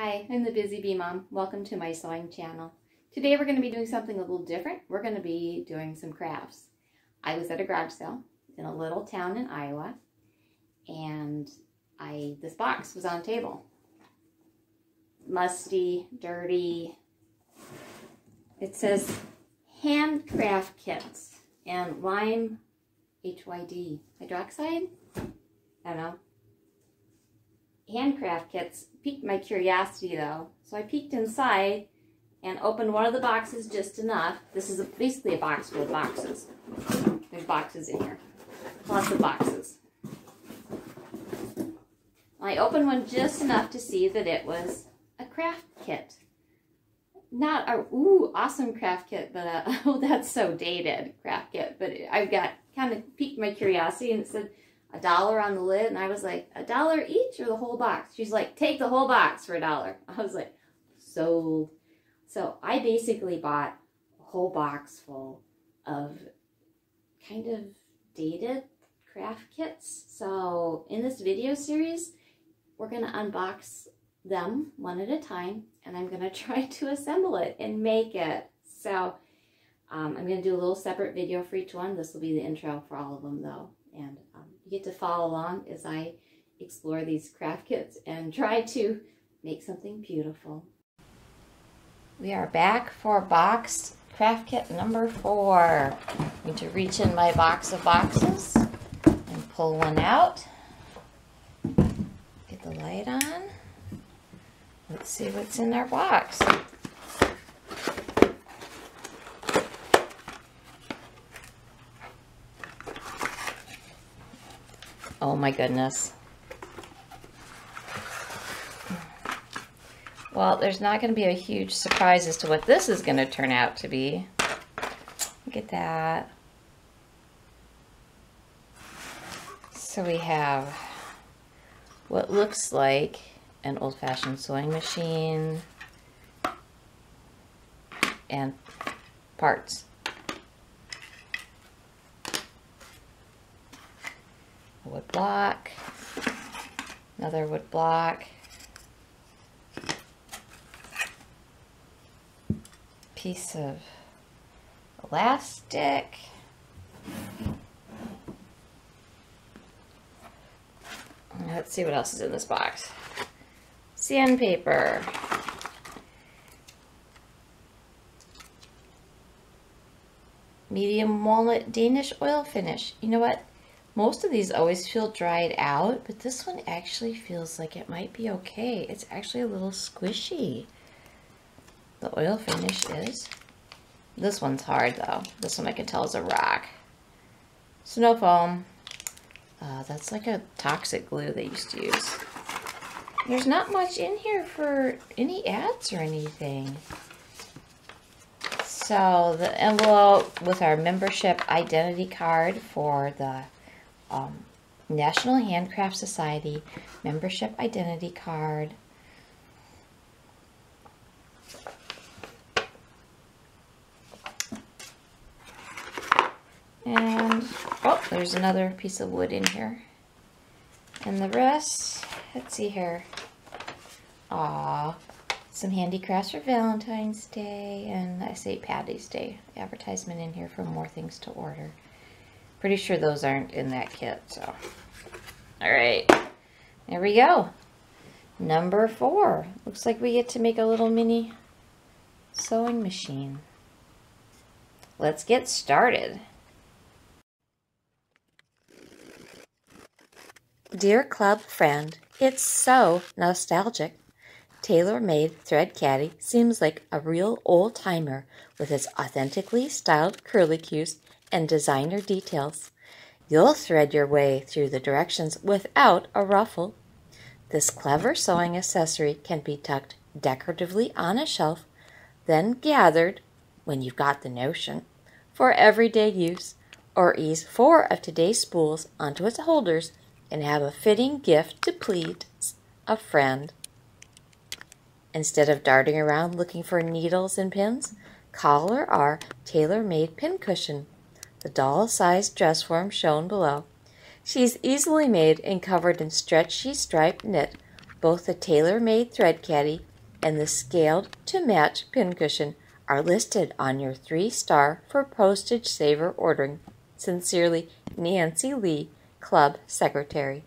Hi, I'm the Busy Bee Mom. Welcome to my sewing channel. Today we're going to be doing something a little different. We're going to be doing some crafts. I was at a garage sale in a little town in Iowa, and this box was on the table. Musty, dirty. It says handcraft kits and lime HYD hydroxide. I don't know. Handcraft kits piqued my curiosity though, so I peeked inside and opened one of the boxes just enough. This is basically a box full of boxes. There's boxes in here, lots of boxes. I opened one just enough to see that it was a craft kit. Not a awesome craft kit, but oh, that's so dated, craft kit. But I've got kind of piqued my curiosity, and it said $1 on the lid, and I was like, $1 each or the whole box? She's like, take the whole box for $1. I was like, sold. So I basically bought a whole box full of kind of dated craft kits. So in this video series, we're going to unbox them one at a time, and I'm going to try to assemble it and make it. So I'm going to do a little separate video for each one. This will be the intro for all of them though. And you get to follow along as I explore these craft kits and try to make something beautiful. We are back for box craft kit number 4. I'm going to reach in my box of boxes and pull one out. Get the light on. Let's see what's in our box. Oh my goodness. Well, there's not going to be a huge surprise as to what this is going to turn out to be. Look at that. So we have what looks like an old-fashioned sewing machine and parts. A wood block, another wood block, piece of elastic, let's see what else is in this box. Sandpaper, medium walnut Danish oil finish. You know what? Most of these always feel dried out, but this one actually feels like it might be okay. It's actually a little squishy. The oil finish is. This one's hard though. This one I can tell is a rock. Snow foam. That's like a toxic glue they used to use. There's not much in here for any ads or anything. So the envelope with our membership identity card for the National Handcraft Society membership identity card. And oh, there's another piece of wood in here. And the rest, let's see here. Aw, some handicrafts for Valentine's Day and I say Patty's Day advertisement in here for more things to order. Pretty sure those aren't in that kit, so. All right, there we go. Number 4. Looks like we get to make a little mini sewing machine. Let's get started. Dear club friend, it's so nostalgic. Tailor-made thread caddy seems like a real old-timer with its authentically styled curlicues and designer details. You'll thread your way through the directions without a ruffle. This clever sewing accessory can be tucked decoratively on a shelf, then gathered, when you've got the notion, for everyday use, or ease 4 of today's spools onto its holders and have a fitting gift to please a friend. Instead of darting around looking for needles and pins, collar our tailor-made pincushion, the doll-sized dress form shown below. She's easily made and covered in stretchy striped knit, both the tailor-made thread caddy and the scaled to match pincushion are listed on your 3-star for postage saver ordering. Sincerely, Nancy Lee, Club Secretary.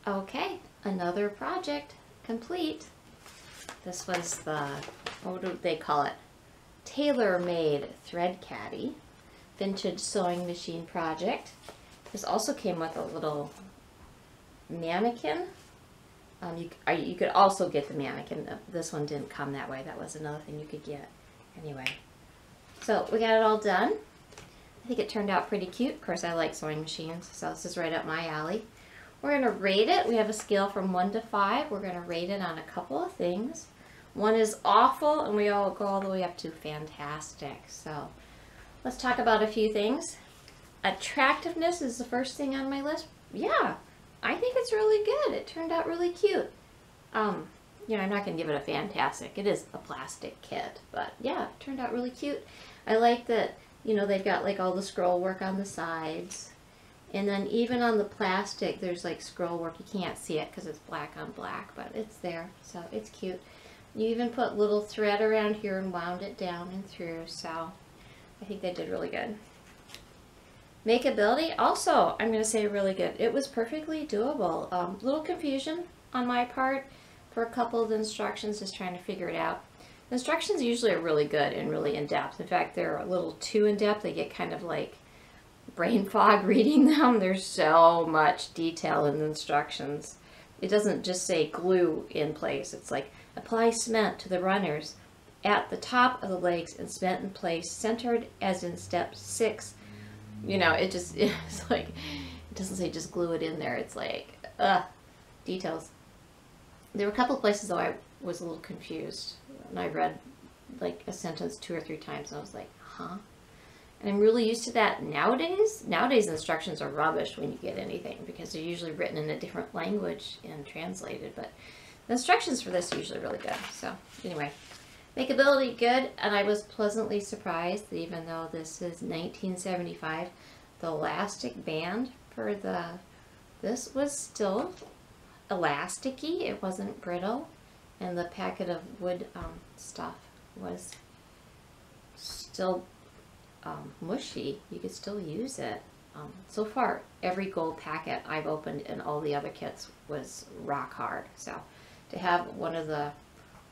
Okay, another project complete. This was the, what do they call it? Tailor-made thread caddy vintage sewing machine project. This also came with a little mannequin. You could also get the mannequin. This one didn't come that way. That was another thing you could get. Anyway, so we got it all done. I think it turned out pretty cute. Of course, I like sewing machines, so this is right up my alley. We're going to rate it. We have a scale from 1 to 5. We're going to rate it on a couple of things. 1 is awful, and we all go all the way up to fantastic. So let's talk about a few things. Attractiveness is the first thing on my list. Yeah, I think it's really good. It turned out really cute. You know, I'm not going to give it a fantastic. It is a plastic kit, but yeah, it turned out really cute. I like that, you know, they've got like all the scroll work on the sides. And then even on the plastic, there's like scroll work. You can't see it because it's black on black, but it's there, so it's cute. You even put little thread around here and wound it down and through, so I think they did really good. Makeability, also, I'm going to say really good. It was perfectly doable. Little confusion on my part for a couple of the instructions, just trying to figure it out. The instructions usually are really good and really in-depth. In fact, they're a little too in-depth. They get kind of like brain fog reading them. There's so much detail in the instructions. It doesn't just say glue in place. It's like apply cement to the runners at the top of the legs and cement in place, centered as in step 6. You know, it's like, it doesn't say just glue it in there. It's like, details. There were a couple of places though I was a little confused, and I read like a sentence 2 or 3 times and I was like, huh? And I'm really used to that nowadays. Nowadays instructions are rubbish when you get anything because they're usually written in a different language and translated. But the instructions for this are usually really good. So anyway, makeability good. And I was pleasantly surprised that even though this is 1975, the elastic band for this was still elasticy. It wasn't brittle. And the packet of wood stuff was still mushy. You could still use it. So far, every gold packet I've opened in all the other kits was rock hard. So to have one of the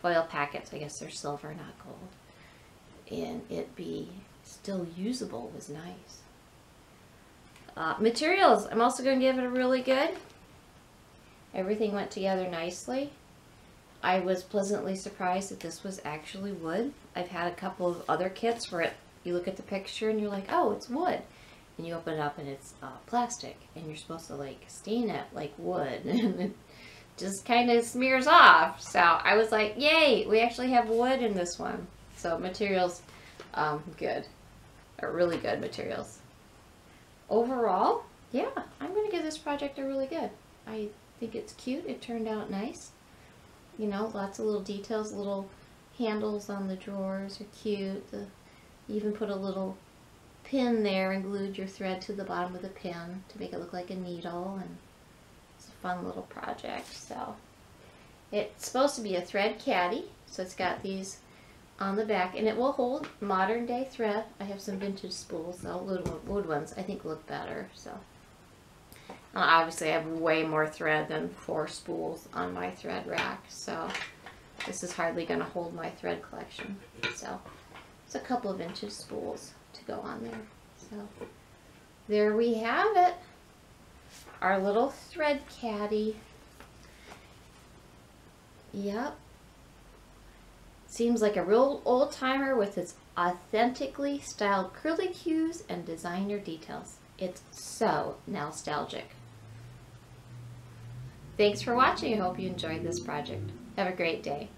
foil packets, I guess they're silver, not gold, and it be still usable was nice. Materials, I'm also going to give it a really good. Everything went together nicely. I was pleasantly surprised that this was actually wood. I've had a couple of other kits where you look at the picture and you're like, oh, it's wood. And you open it up and it's plastic. And you're supposed to like stain it like wood. And it just kind of smears off. So I was like, yay, we actually have wood in this one. So materials, good. Really good materials. Overall, yeah, I'm going to give this project a really good. I think it's cute. It turned out nice. You know, lots of little details, little handles on the drawers are cute. You even put a little pin there and glued your thread to the bottom of the pin to make it look like a needle, and it's a fun little project. So it's supposed to be a thread caddy, so it's got these on the back, and it will hold modern day thread. I have some vintage spools, though. Wood ones I think look better. So obviously I have way more thread than 4 spools on my thread rack, so this is hardly going to hold my thread collection. So it's a couple of inches spools to go on there. So there we have it, our little thread caddy. Yep, seems like a real old timer with its authentically styled curly cues and designer details. It's so nostalgic. Thanks for watching. I hope you enjoyed this project. Have a great day.